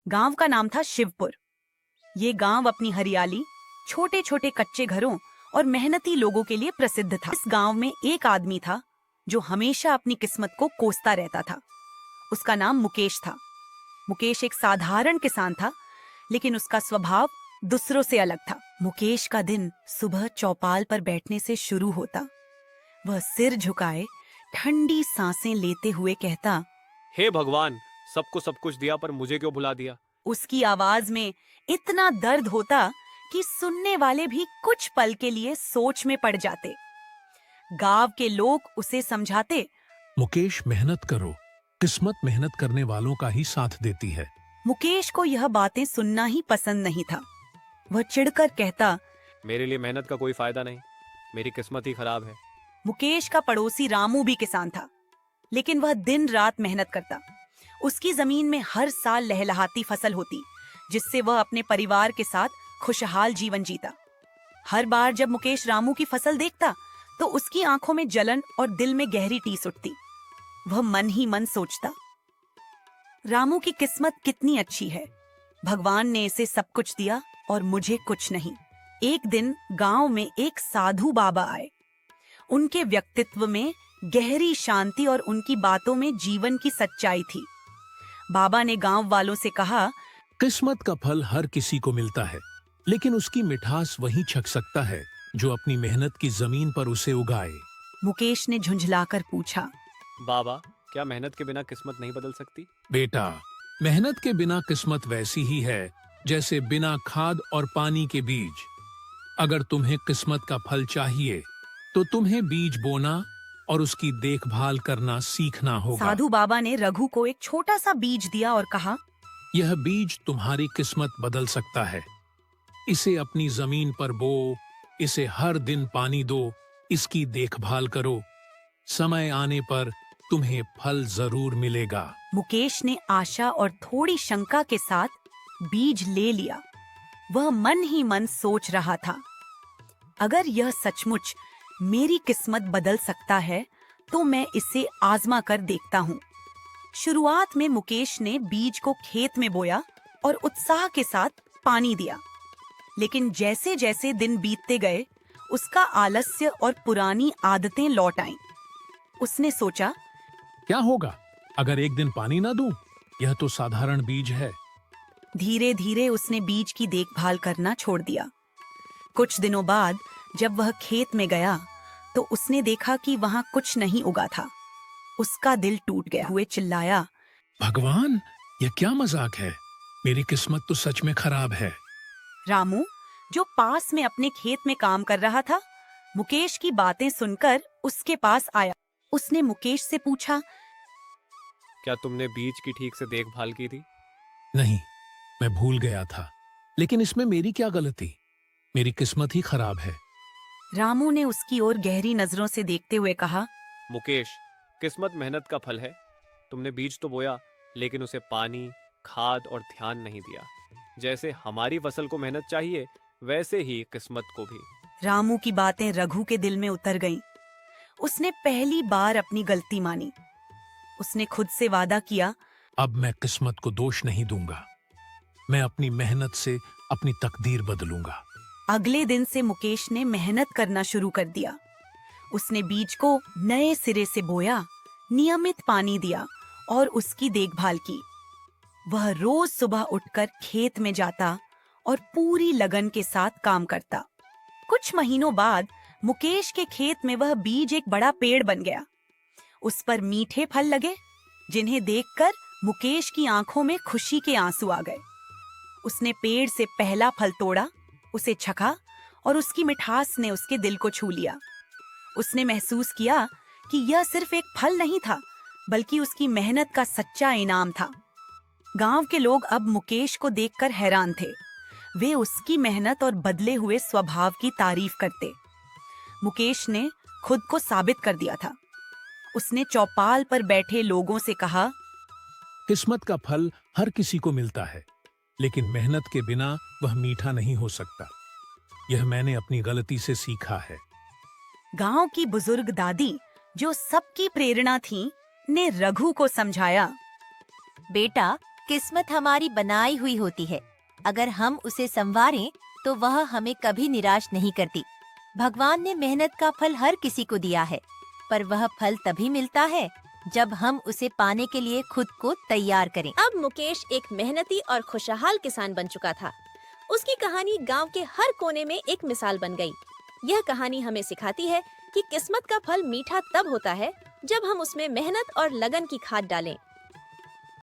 गांव का नाम था शिवपुर। ये गांव अपनी हरियाली, छोटे छोटे कच्चे घरों और मेहनती लोगों के लिए प्रसिद्ध था। इस गांव में एक आदमी था जो हमेशा अपनी किस्मत को कोसता रहता था। उसका नाम मुकेश था। मुकेश एक साधारण किसान था, लेकिन उसका स्वभाव दूसरों से अलग था। मुकेश का दिन सुबह चौपाल पर बैठने से शुरू होता। वह सिर झुकाए ठंडी सांसें लेते हुए कहता, हे भगवान, सबको सब कुछ दिया पर मुझे क्यों भुला दिया। उसकी आवाज में इतना दर्द होता कि सुनने वाले भी कुछ पल के लिए सोच में पड़ जाते। गांव के लोग उसे समझाते, मुकेश, मेहनत करो, किस्मत मेहनत करने वालों का ही साथ देती है। मुकेश को यह बातें सुनना ही पसंद नहीं था। वह चिढ़कर कहता, मेरे लिए मेहनत का कोई फायदा नहीं, मेरी किस्मत ही खराब है। मुकेश का पड़ोसी रामू भी किसान था, लेकिन वह दिन रात मेहनत करता। उसकी जमीन में हर साल लहलहाती फसल होती, जिससे वह अपने परिवार के साथ खुशहाल जीवन जीता। हर बार जब मुकेश रामू की फसल देखता, तो उसकी आंखों में जलन और दिल में गहरी टीस उठती। वह मन ही मन सोचता, रामू की किस्मत कितनी अच्छी है। भगवान ने इसे सब कुछ दिया और मुझे कुछ नहीं। एक दिन गांव में एक साधु बाबा आए। उनके व्यक्तित्व में गहरी शांति और उनकी बातों में जीवन की सच्चाई थी। बाबा ने गांव वालों से कहा, किस्मत का फल हर किसी को मिलता है, लेकिन उसकी मिठास वही छक सकता है जो अपनी मेहनत की जमीन पर उसे उगाए। मुकेश ने झुंझलाकर पूछा, बाबा, क्या मेहनत के बिना किस्मत नहीं बदल सकती। बेटा, मेहनत के बिना किस्मत वैसी ही है जैसे बिना खाद और पानी के बीज। अगर तुम्हें किस्मत का फल चाहिए तो तुम्हें बीज बोना और उसकी देखभाल करना सीखना होगा। साधु बाबा ने रघु को एक छोटा सा बीज दिया और कहा, यह बीज तुम्हारी किस्मत बदल सकता है। इसे अपनी जमीन पर बो, इसे हर दिन पानी दो, इसकी देखभाल करो। समय आने पर तुम्हें फल जरूर मिलेगा। मुकेश ने आशा और थोड़ी शंका के साथ बीज ले लिया। वह मन ही मन सोच रहा था, अगर यह सचमुच मेरी किस्मत बदल सकता है तो मैं इसे आजमा कर देखता हूँ। शुरुआत में मुकेश ने बीज को खेत में बोया और उत्साह के साथ पानी दिया, लेकिन जैसे जैसे दिन बीतते गए उसका आलस्य और पुरानी आदतें लौट आईं। उसने सोचा, क्या होगा अगर एक दिन पानी ना दूं? यह तो साधारण बीज है। धीरे धीरे उसने बीज की देखभाल करना छोड़ दिया। कुछ दिनों बाद जब वह खेत में गया तो उसने देखा कि वहां कुछ नहीं उगा था। उसका दिल टूट गया। हुए चिल्लाया, भगवान, यह क्या मजाक है? मेरी किस्मत तो सच में खराब है। रामू, जो पास में अपने खेत में काम कर रहा था, मुकेश की बातें सुनकर उसके पास आया। उसने मुकेश से पूछा, क्या तुमने बीज की ठीक से देखभाल की थी। नहीं, मैं भूल गया था, लेकिन इसमें मेरी क्या गलती? मेरी किस्मत ही खराब है। रामू ने उसकी ओर गहरी नजरों से देखते हुए कहा, मुकेश, किस्मत मेहनत का फल है। तुमने बीज तो बोया, लेकिन उसे पानी, खाद और ध्यान नहीं दिया। जैसे हमारी फसल को मेहनत चाहिए, वैसे ही किस्मत को भी। रामू की बातें रघु के दिल में उतर गईं। उसने पहली बार अपनी गलती मानी। उसने खुद से वादा किया, अब मैं किस्मत को दोष नहीं दूंगा। मैं अपनी मेहनत से अपनी तकदीर बदलूंगा। अगले दिन से मुकेश ने मेहनत करना शुरू कर दिया। उसने बीज को नए सिरे से बोया, नियमित पानी दिया और उसकी देखभाल की। वह रोज सुबह उठकर खेत में जाता और पूरी लगन के साथ काम करता। कुछ महीनों बाद मुकेश के खेत में वह बीज एक बड़ा पेड़ बन गया। उस पर मीठे फल लगे, जिन्हें देखकर मुकेश की आंखों में खुशी के आंसू आ गए। उसने पेड़ से पहला फल तोड़ा, उसे चखा और उसकी मिठास ने उसके दिल को छू लिया। उसने महसूस किया कि यह सिर्फ एक फल नहीं था, बल्कि उसकी मेहनत का सच्चा इनाम था। गांव के लोग अब मुकेश को देखकर हैरान थे। वे उसकी मेहनत और बदले हुए स्वभाव की तारीफ करते। मुकेश ने खुद को साबित कर दिया था। उसने चौपाल पर बैठे लोगों से कहा, किस्मत का फल हर किसी को मिलता है, लेकिन मेहनत के बिना वह मीठा नहीं हो सकता। यह मैंने अपनी गलती से सीखा है। गांव की बुजुर्ग दादी, जो सबकी प्रेरणा थी, ने रघु को समझाया, बेटा, किस्मत हमारी बनाई हुई होती है। अगर हम उसे संवारें तो वह हमें कभी निराश नहीं करती। भगवान ने मेहनत का फल हर किसी को दिया है, पर वह फल तभी मिलता है जब हम उसे पाने के लिए खुद को तैयार करें। अब मुकेश एक मेहनती और खुशहाल किसान बन चुका था। उसकी कहानी गांव के हर कोने में एक मिसाल बन गई। यह कहानी हमें सिखाती है कि किस्मत का फल मीठा तब होता है जब हम उसमें मेहनत और लगन की खाद डालें।